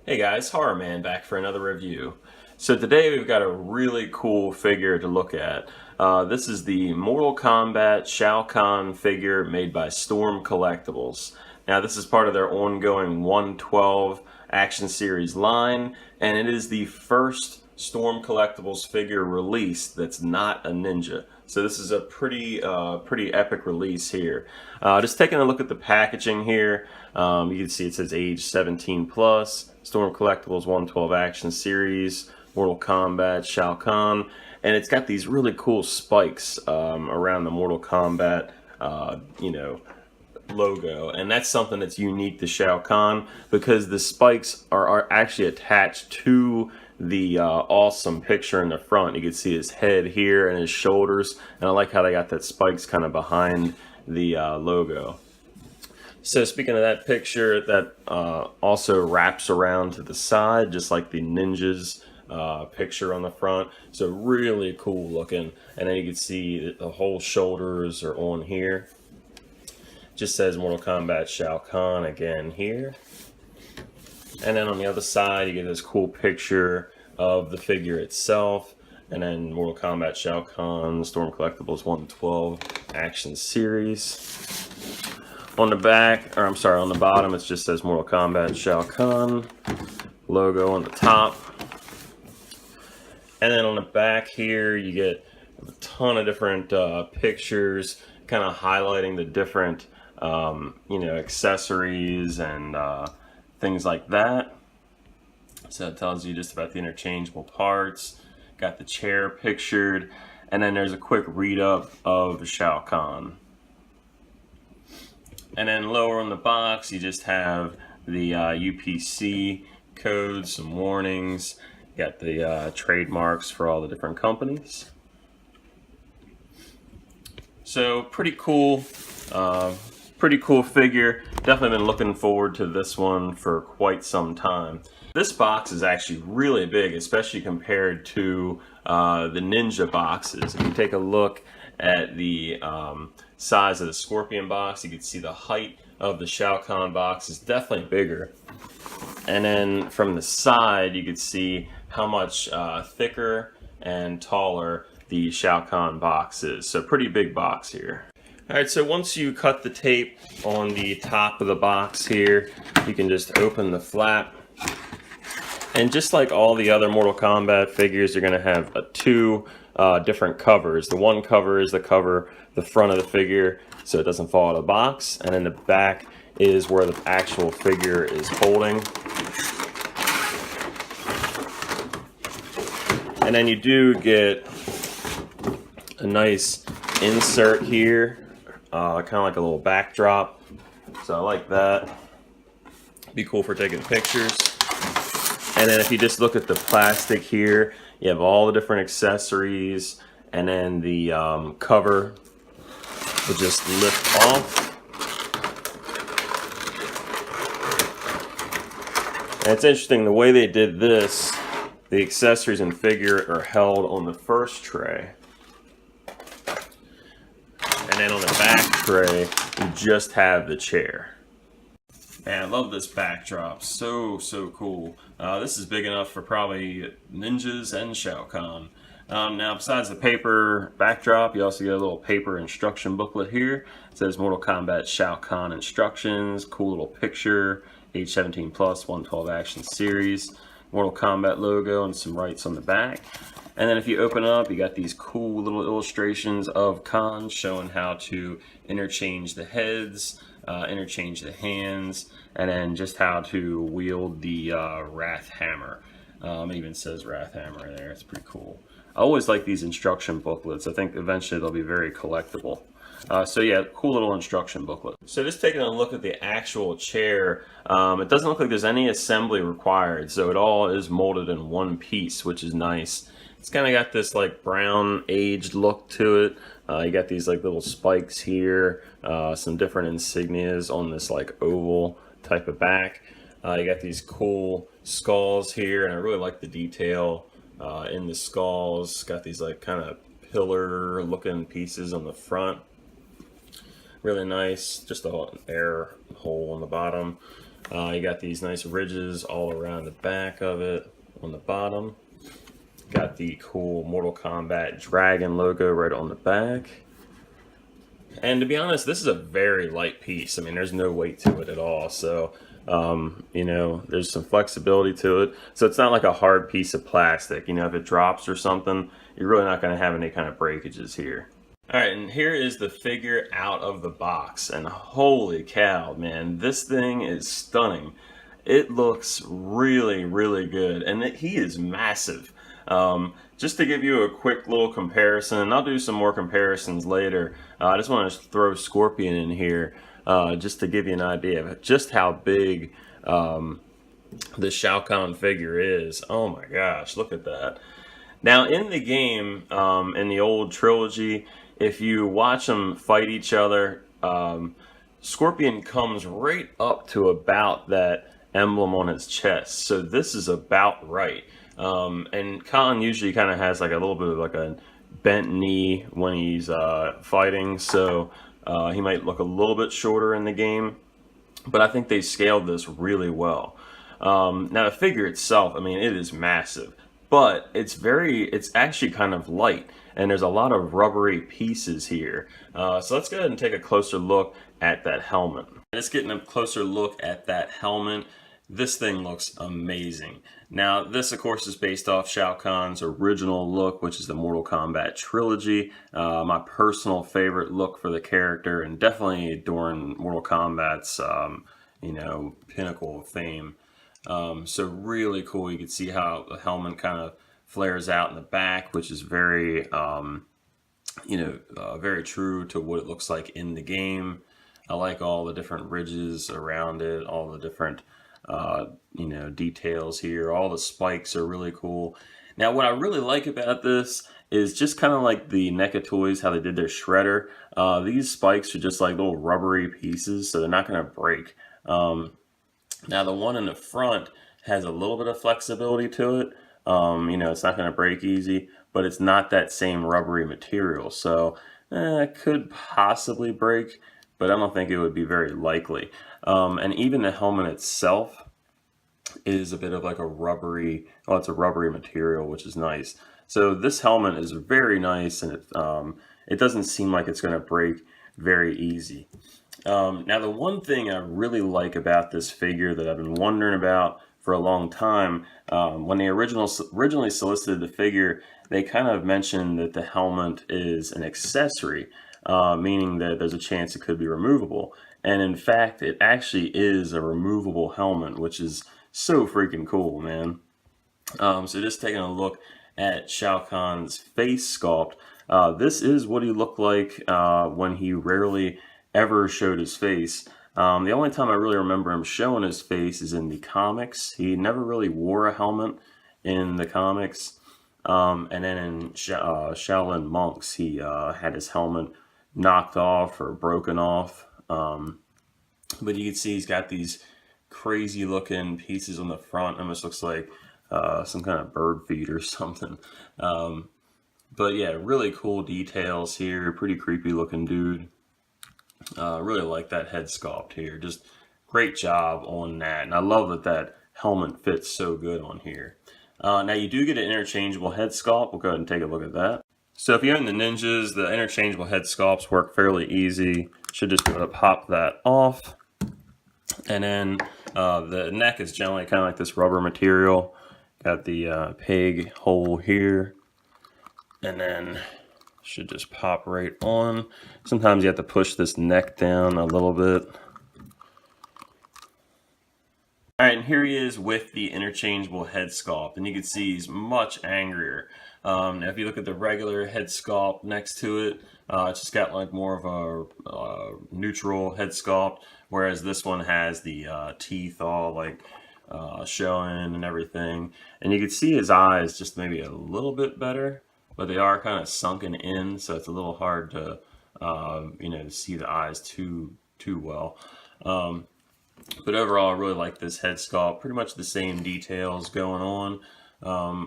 Hey guys, Horror Man back for another review. So today we've got a really cool figure to look at. This is the Mortal Kombat Shao Kahn figure made by Storm Collectibles. Now this is part of their ongoing 112 action series line, and it is the first Storm Collectibles figure released that's not a ninja. So this is a pretty epic release here. Just taking a look at the packaging here, you can see it says age 17 plus, Storm Collectibles 112 action series, Mortal Kombat, Shao Kahn, and it's got these really cool spikes around the Mortal Kombat, logo, and that's something that's unique to Shao Kahn because the spikes are actually attached to the awesome picture in the front. You can see his head here and his shoulders, and I like how they got that spikes kind of behind the logo. So speaking of that picture, that also wraps around to the side, just like the ninja's picture on the front. So really cool looking. And then you can see the whole shoulders are on here. Just says Mortal Kombat Shao Kahn again here. And then on the other side, you get this cool picture of the figure itself. And then Mortal Kombat Shao Kahn, Storm Collectibles 112 Action Series. On the back, or I'm sorry, on the bottom, it just says Mortal Kombat Shao Kahn. Logo on the top. And then on the back here, you get a ton of different pictures, kind of highlighting the different, accessories and things like that. So it tells you just about the interchangeable parts. Got the chair pictured, and then there's a quick read-up of Shao Kahn. And then lower on the box, you just have the UPC codes, some warnings. You got the trademarks for all the different companies. So pretty cool figure. Definitely been looking forward to this one for quite some time. This box is actually really big, especially compared to the Ninja boxes. If you take a look at the size of the Scorpion box, you can see the height of the Shao Kahn box is definitely bigger. And then from the side, you can see how much thicker and taller the Shao Kahn box is. So pretty big box here. Alright, so once you cut the tape on the top of the box here, you can just open the flap. And just like all the other Mortal Kombat figures, you're going to have two different covers. The one cover is the front of the figure, so it doesn't fall out of the box. And then the back is where the actual figure is holding. And then you do get a nice insert here, kind of like a little backdrop. So I like that. Be cool for taking pictures. And then if you just look at the plastic here, you have all the different accessories, and then the cover will just lift off. And it's interesting, the way they did this, the accessories and figure are held on the first tray. And then on the back tray, you just have the chair. Man, I love this backdrop. So cool. This is big enough for probably ninjas and Shao Kahn. Now, besides the paper backdrop, you also get a little paper instruction booklet here. It says Mortal Kombat Shao Kahn instructions. Cool little picture. Age 17 plus, 112 action series. Mortal Kombat logo and some rights on the back. And then if you open up, you got these cool little illustrations of Kahn showing how to interchange the heads, interchange the hands, and then just how to wield the Wrath Hammer. It even says Wrath Hammer there. It's pretty cool. I always like these instruction booklets. I think eventually they'll be very collectible. So yeah, cool little instruction booklet. So just taking a look at the actual chair, it doesn't look like there's any assembly required. So it all is molded in one piece, which is nice. It's kind of got this like brown aged look to it. You got these like little spikes here, some different insignias on this like oval type of back. You got these cool skulls here, and I really like the detail in the skulls. Got these like kind of pillar looking pieces on the front. Really nice, just an air hole on the bottom. You got these nice ridges all around the back of it on the bottom. Got the cool Mortal Kombat dragon logo right on the back. And to be honest, this is a very light piece. I mean, there's no weight to it at all. So, you know, there's some flexibility to it. So it's not like a hard piece of plastic. You know, if it drops or something, you're really not going to have any kind of breakages here. All right, and here is the figure out of the box. And holy cow, man, this thing is stunning. It looks really, really good. And he is massive. Just to give you a quick little comparison, and I'll do some more comparisons later. I just want to throw Scorpion in here just to give you an idea of just how big the Shao Kahn figure is. Oh my gosh, look at that. Now in the game, in the old trilogy, if you watch them fight each other, Scorpion comes right up to about that emblem on his chest. So this is about right. And Kahn usually kind of has like a little bit of like a bent knee when he's fighting, so he might look a little bit shorter in the game, but I think they scaled this really well. Now the figure itself, I mean, it is massive, but it's actually kind of light, and there's a lot of rubbery pieces here. So let's go ahead and take a closer look at that helmet. Let's get a closer look at that helmet. This thing looks amazing. Now, this, of course, is based off Shao Kahn's original look, which is the Mortal Kombat trilogy. My personal favorite look for the character, and definitely during Mortal Kombat's, you know, pinnacle of fame. So really cool. You can see how the helmet kind of flares out in the back, which is very, you know, very true to what it looks like in the game. I like all the different ridges around it, all the different you know, details here. All the spikes are really cool. Now, what I really like about this is just kind of like the NECA toys, how they did their shredder. These spikes are just like little rubbery pieces, so they're not going to break. Now, the one in the front has a little bit of flexibility to it. You know, it's not going to break easy, but it's not that same rubbery material. So it could possibly break, but I don't think it would be very likely. And even the helmet itself is a bit of like a rubbery, well, it's a rubbery material, which is nice. So this helmet is very nice, and it doesn't seem like it's going to break very easy. Now, the one thing I really like about this figure that I've been wondering about for a long time, when they originally solicited the figure, they kind of mentioned that the helmet is an accessory, meaning that there's a chance it could be removable. And in fact, it actually is a removable helmet, which is so freaking cool, man. So just taking a look at Shao Kahn's face sculpt, this is what he looked like when he rarely ever showed his face. The only time I really remember him showing his face is in the comics. He never really wore a helmet in the comics. And then in Shaolin Monks, he had his helmet knocked off or broken off. But you can see he's got these crazy looking pieces on the front. Almost looks like some kind of bird feed or something. But yeah, really cool details here. Pretty creepy looking dude. Really like that head sculpt here. Just great job on that. And I love that that helmet fits so good on here. Now you do get an interchangeable head sculpt. We'll go ahead and take a look at that. So if you're in the Ninjas, the interchangeable head sculpts work fairly easy. Should just be able to pop that off. And then the neck is generally kind of like this rubber material. Got the peg hole here. And then should just pop right on. Sometimes you have to push this neck down a little bit. All right, and here he is with the interchangeable head sculpt, and you can see he's much angrier. Now if you look at the regular head sculpt next to it, it's just got like more of a neutral head sculpt, whereas this one has the teeth all like showing and everything. And you can see his eyes just maybe a little bit better, but they are kind of sunken in, so it's a little hard to you know, to see the eyes too well. But overall, I really like this head sculpt. Pretty much the same details going on.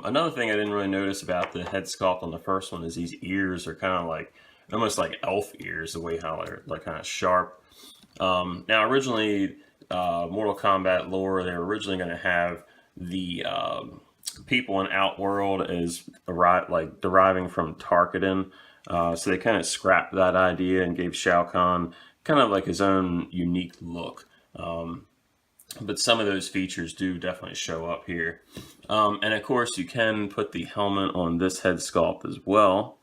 Another thing I didn't really notice about the head sculpt on the first one is these ears are kind of like almost like elf ears, the way how they're like kind of sharp. Now originally Mortal Kombat lore, they were originally going to have the people in Outworld as deriving from Tarkatan. So they kind of scrapped that idea and gave Shao Kahn kind of like his own unique look. But some of those features do definitely show up here. And of course, you can put the helmet on this head sculpt as well.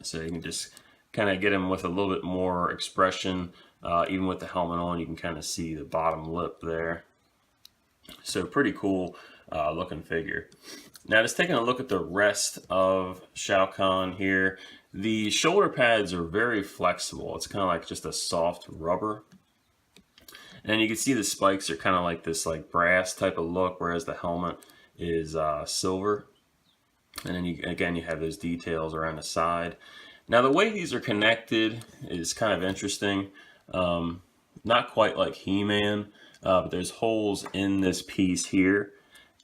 So you can just kind of get him with a little bit more expression. Even with the helmet on, you can kind of see the bottom lip there. So pretty cool looking figure. Now just taking a look at the rest of Shao Kahn here. The shoulder pads are very flexible. It's kind of like just a soft rubber. And you can see the spikes are kind of like this like brass type of look, whereas the helmet is silver. And then again, you have those details around the side. Now the way these are connected is kind of interesting. Not quite like He-Man, but there's holes in this piece here.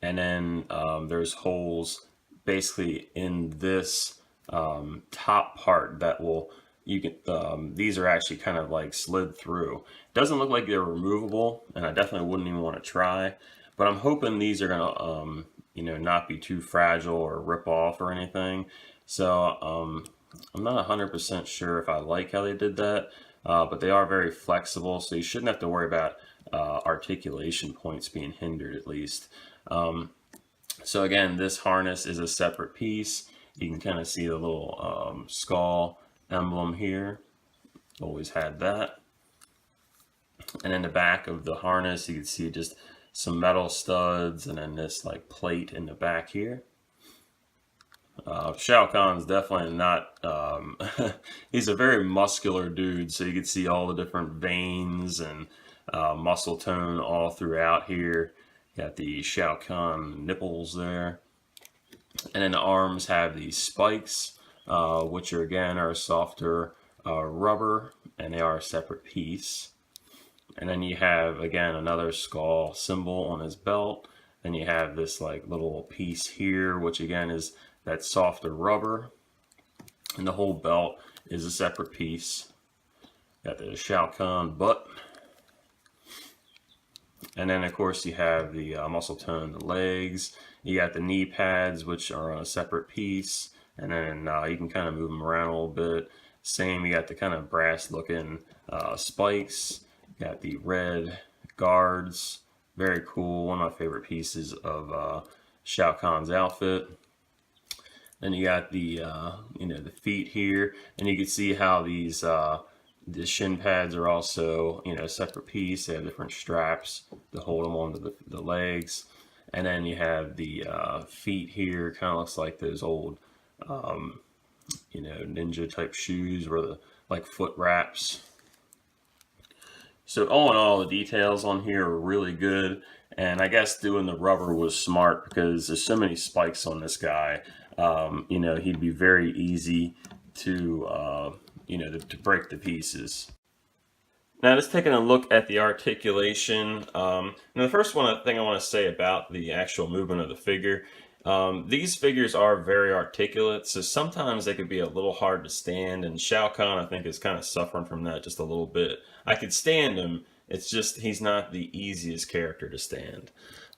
And then there's holes basically in this top part that will, these are actually kind of like slid through. Doesn't look like they're removable, and I definitely wouldn't even want to try. But I'm hoping these are gonna, not be too fragile or rip off or anything. So I'm not 100% sure if I like how they did that, but they are very flexible, so you shouldn't have to worry about articulation points being hindered at least. So again, this harness is a separate piece. You can kind of see the little skull emblem here. Always had that. And in the back of the harness, you can see just some metal studs and then this like plate in the back here. Shao Kahn's definitely not, he's a very muscular dude, so you can see all the different veins and muscle tone all throughout here. Got the Shao Kahn nipples there. And then the arms have these spikes, which are again are softer rubber, and they are a separate piece. And then you have again another skull symbol on his belt, and you have this like little piece here, which again is that softer rubber, and the whole belt is a separate piece. Got the Shao Kahn butt, and then of course you have the muscle tone, the legs. You got the knee pads, which are on a separate piece, and then you can kind of move them around a little bit. Same, you got the kind of brass looking spikes. Got the red guards, very cool. One of my favorite pieces of Shao Kahn's outfit. Then you got the the feet here, and you can see how these the shin pads are also a separate piece. They have different straps to hold them onto the legs, and then you have the feet here. Kind of looks like those old ninja type shoes, where the like foot wraps. So all in all, the details on here are really good, and I guess doing the rubber was smart because there's so many spikes on this guy. He'd be very easy to to break the pieces. Now, just taking a look at the articulation. Now the first thing I want to say about the actual movement of the figure. These figures are very articulate, so sometimes they could be a little hard to stand, and Shao Kahn, I think, is kind of suffering from that just a little bit. I could stand him, it's just he's not the easiest character to stand.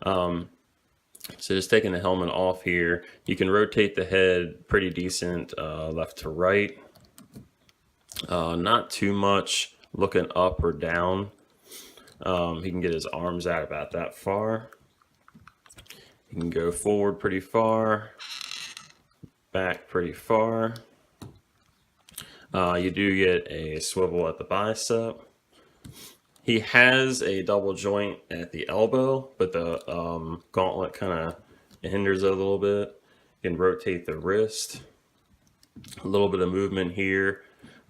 So just taking the helmet off here, you can rotate the head pretty decent left to right. Not too much looking up or down. He can get his arms out about that far. You can go forward pretty far, back pretty far. You do get a swivel at the bicep. He has a double joint at the elbow, but the gauntlet kind of hinders it a little bit. You can rotate the wrist. A little bit of movement here.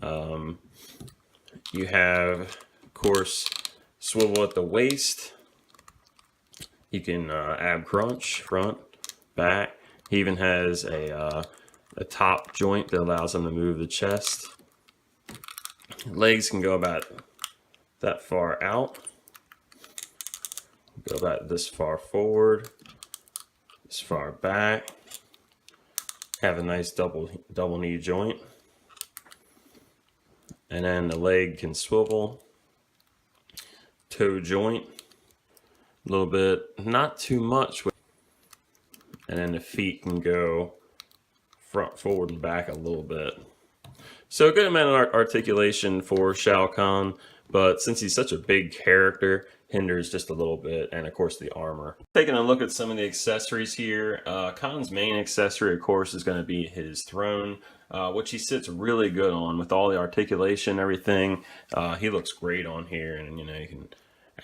You have, of course, swivel at the waist. You can ab crunch, front, back. He even has a top joint that allows him to move the chest. Legs can go about that far out. Go about this far forward, this far back. Have a nice double knee joint. And then the leg can swivel. toe joint. A little bit, not too much. And then the feet can go front, forward, and back a little bit. So a good amount of articulation for Shao Kahn, but since he's such a big character, hinders just a little bit, and of course the armor. Taking a look at some of the accessories here, Kahn's main accessory, of course, is going to be his throne, which he sits really good on with all the articulation and everything. He looks great on here, and you know, you can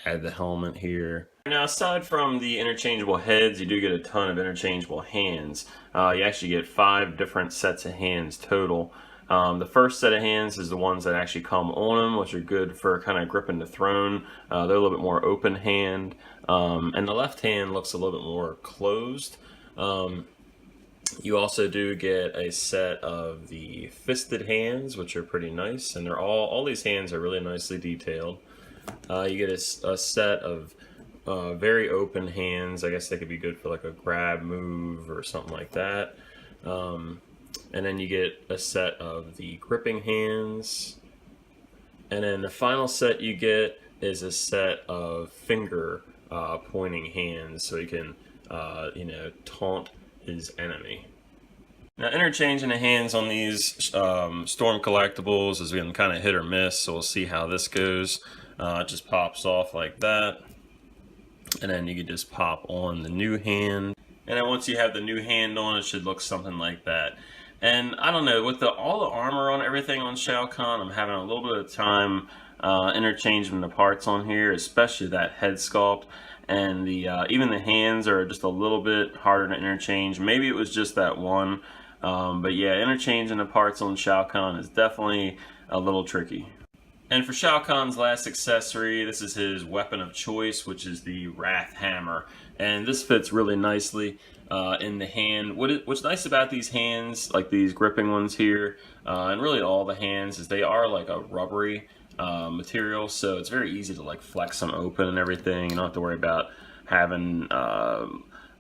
add the helmet here. Now, aside from the interchangeable heads, you do get a ton of interchangeable hands. You actually get 5 different sets of hands total. The first set of hands is the ones that actually come on them, which are good for kind of gripping the throne. They're a little bit more open hand, and the left hand looks a little bit more closed. You also do get a set of the fisted hands, which are pretty nice, and they're all these hands are really nicely detailed. You get a set of very open hands. I guess they could be good for like a grab move or something like that. And then you get a set of the gripping hands. And then the final set you get is a set of finger pointing hands, so you can, you know, taunt his enemy. Now, interchanging the hands on these Storm Collectibles has been kind of hit or miss, so we'll see how this goes. It just pops off like that. And then you can just pop on the new hand. And then once you have the new hand on, it should look something like that. And I don't know, with all the armor on everything on Shao Kahn, I'm having a little bit of time interchanging the parts on here, especially that head sculpt. And the even the hands are just a little bit harder to interchange. Maybe it was just that one. But yeah, interchanging the parts on Shao Kahn is definitely a little tricky. And for Shao Kahn's last accessory, this is his weapon of choice, which is the Wrath Hammer. And this fits really nicely in the hand. What's nice about these hands, like these gripping ones here, and really all the hands, is they are like a rubbery material, so it's very easy to like flex them open and everything. You don't have to worry about having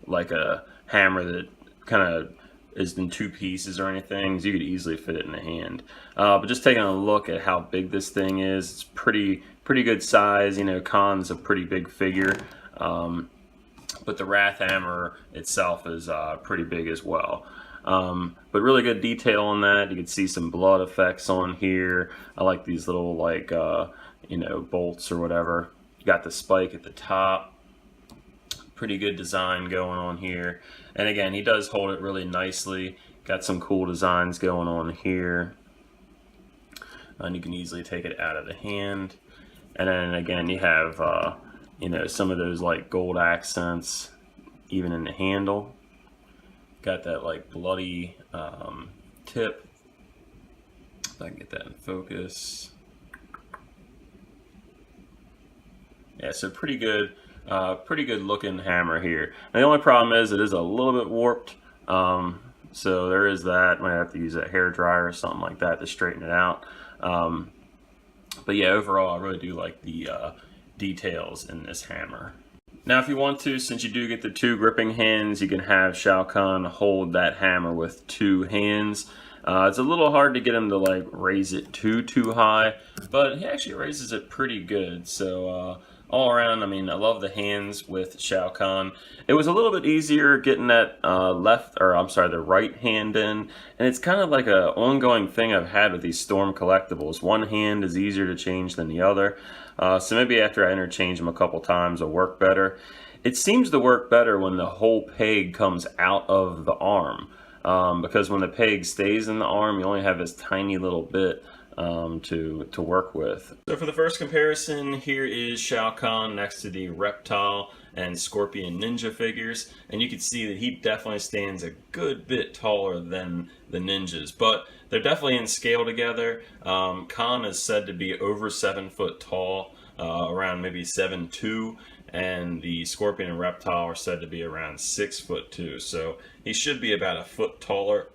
like a hammer that kind of is in 2 pieces or anything. So you could easily fit it in the hand. But just taking a look at how big this thing is, it's pretty good size. You know, Kahn's a pretty big figure. But the Wrath Hammer itself is pretty big as well. But really good detail on that. You can see some blood effects on here. I like these little like you know, bolts or whatever. You got the spike at the top. Pretty good design going on here. And again, he does hold it really nicely. Got some cool designs going on here. And you can easily take it out of the hand. And then again, you have you know, some of those like gold accents even in the handle. Got that like bloody tip. If I can get that in focus. Yeah, so pretty good looking hammer here. And the only problem is it is a little bit warped. So there is that. Might have to use a hair dryer or something like that to straighten it out. But yeah, overall I really do like the details in this hammer. Now if you want to, since you do get the 2 gripping hands, you can have Shao Kahn hold that hammer with 2 hands. It's a little hard to get him to like raise it too high, but he actually raises it pretty good. So all around, I mean, I love the hands with Shao Kahn. It was a little bit easier getting that the right hand in, and it's kind of like an ongoing thing I've had with these Storm Collectibles. One hand is easier to change than the other, so maybe after I interchange them a couple times it'll work better. It seems to work better when the whole peg comes out of the arm, because when the peg stays in the arm, you only have this tiny little bit to work with. So for the first comparison, here is Shao Kahn next to the Reptile and Scorpion Ninja figures, and you can see that he definitely stands a good bit taller than the ninjas, but they're definitely in scale together. Kahn is said to be over 7 foot tall, around maybe 7'2", and the Scorpion and Reptile are said to be around 6'2", so he should be about a foot taller.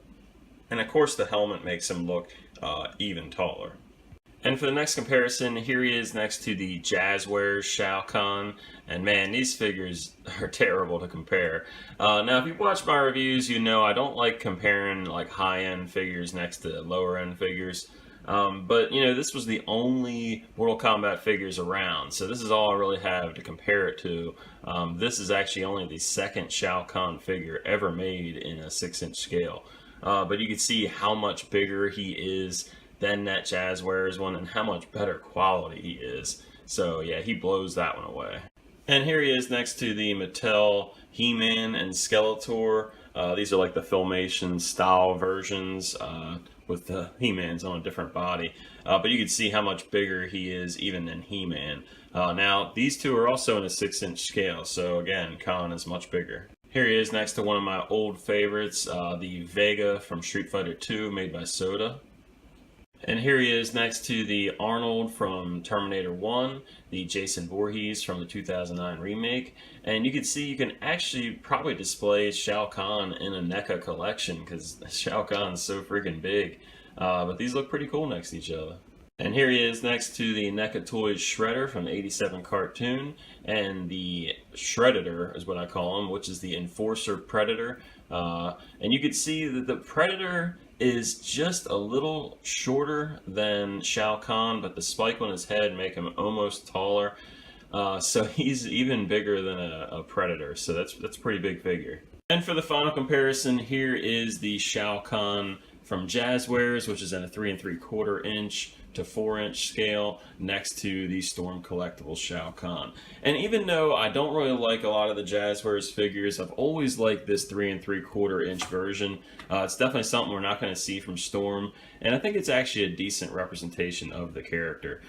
And of course the helmet makes him look even taller. And for the next comparison, here he is next to the Jazwares Shao Kahn, and man, these figures are terrible to compare. Now if you watch my reviews, you know I don't like comparing like high-end figures next to lower-end figures. But you know, this was the only Mortal Kombat figures around, so this is all I really have to compare it to. This is actually only the second Shao Kahn figure ever made in a 6-inch scale. But you can see how much bigger he is than that Jazwares one, and how much better quality he is. So yeah, he blows that one away. And here he is next to the Mattel He-Man and Skeletor. These are like the Filmation style versions with the He-Man's on a different body. But you can see how much bigger he is even than He-Man. Now, these two are also in a 6-inch scale, so again, Kahn is much bigger. Here he is next to one of my old favorites, the Vega from Street Fighter II, made by Soda. And here he is next to the Arnold from Terminator 1, the Jason Voorhees from the 2009 remake. And you can see you can actually probably display Shao Kahn in a NECA collection because Shao Kahn is so freaking big. But these look pretty cool next to each other. And here he is next to the NECA Toys Shredder from the 87 cartoon, and the Shredditor is what I call him, which is the Enforcer Predator. And you can see that the Predator is just a little shorter than Shao Kahn, but the spike on his head make him almost taller. So he's even bigger than a Predator, so that's a pretty big figure. And for the final comparison, here is the Shao Kahn from Jazwares, which is in a 3 3/4 inch to 4-inch scale, next to the Storm Collectibles Shao Kahn. And even though I don't really like a lot of the Jazwares figures, I've always liked this 3 3/4 inch version. It's definitely something we're not going to see from Storm, and I think it's actually a decent representation of the character.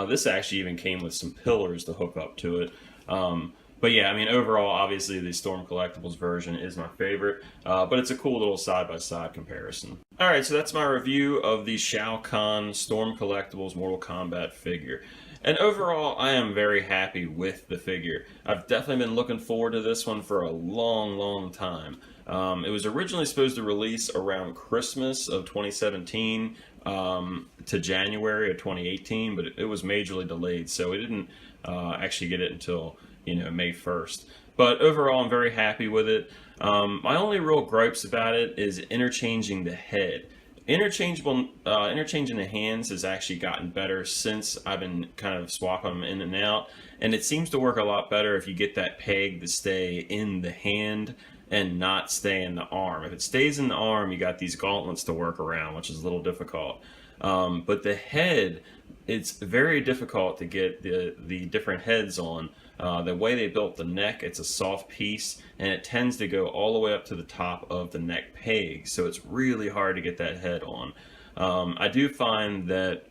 This actually even came with some pillars to hook up to it. But yeah, I mean, overall, obviously the Storm Collectibles version is my favorite, but it's a cool little side-by-side comparison. Alright, so that's my review of the Shao Kahn Storm Collectibles Mortal Kombat figure. And overall, I am very happy with the figure. I've definitely been looking forward to this one for a long time. It was originally supposed to release around Christmas of 2017 to January of 2018, but it was majorly delayed, so we didn't actually get it until May 1st. But overall, I'm very happy with it. My only real gripes about it is interchanging the head. Interchanging the hands has actually gotten better since I've been kind of swapping them in and out, and it seems to work a lot better if you get that peg to stay in the hand and not stay in the arm. If it stays in the arm, you got these gauntlets to work around, which is a little difficult. But the head, it's very difficult to get the different heads on. The way they built the neck, it's a soft piece, and it tends to go all the way up to the top of the neck peg, so it's really hard to get that head on. I do find that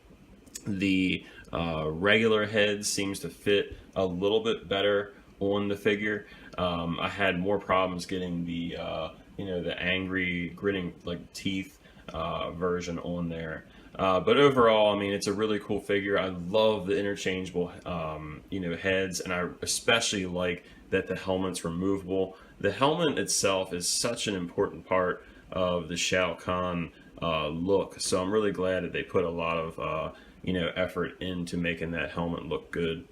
the regular head seems to fit a little bit better on the figure. I had more problems getting the the angry gritting like teeth version on there. But overall, I mean, it's a really cool figure. I love the interchangeable, heads, and I especially like that the helmet's removable. The helmet itself is such an important part of the Shao Kahn look, so I'm really glad that they put a lot of, effort into making that helmet look good.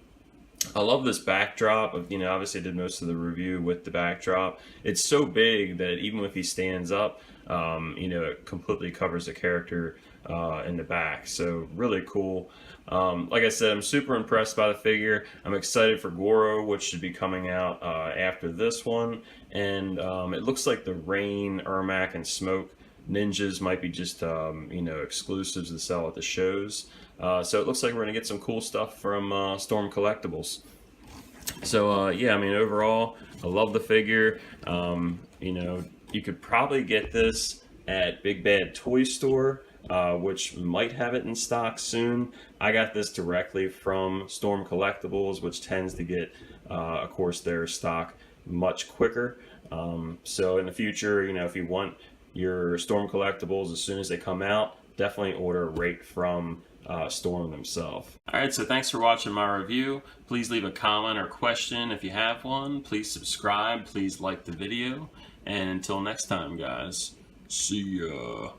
I love this backdrop. Obviously I did most of the review with the backdrop. It's so big that even if he stands up, it completely covers the character in the back. So really cool. Like I said, I'm super impressed by the figure. I'm excited for Goro, which should be coming out after this one. And it looks like the Rain, Ermac, and Smoke ninjas might be just exclusives to sell at the shows. So it looks like we're going to get some cool stuff from Storm Collectibles. So yeah, I mean, overall, I love the figure. You could probably get this at Big Bad Toy Store, which might have it in stock soon. I got this directly from Storm Collectibles, which tends to get, of course, their stock much quicker. So in the future, if you want your Storm Collectibles as soon as they come out, definitely order right from Storm themselves. Alright, so thanks for watching my review. Please leave a comment or question if you have one. Please subscribe. Please like the video. And until next time, guys, see ya.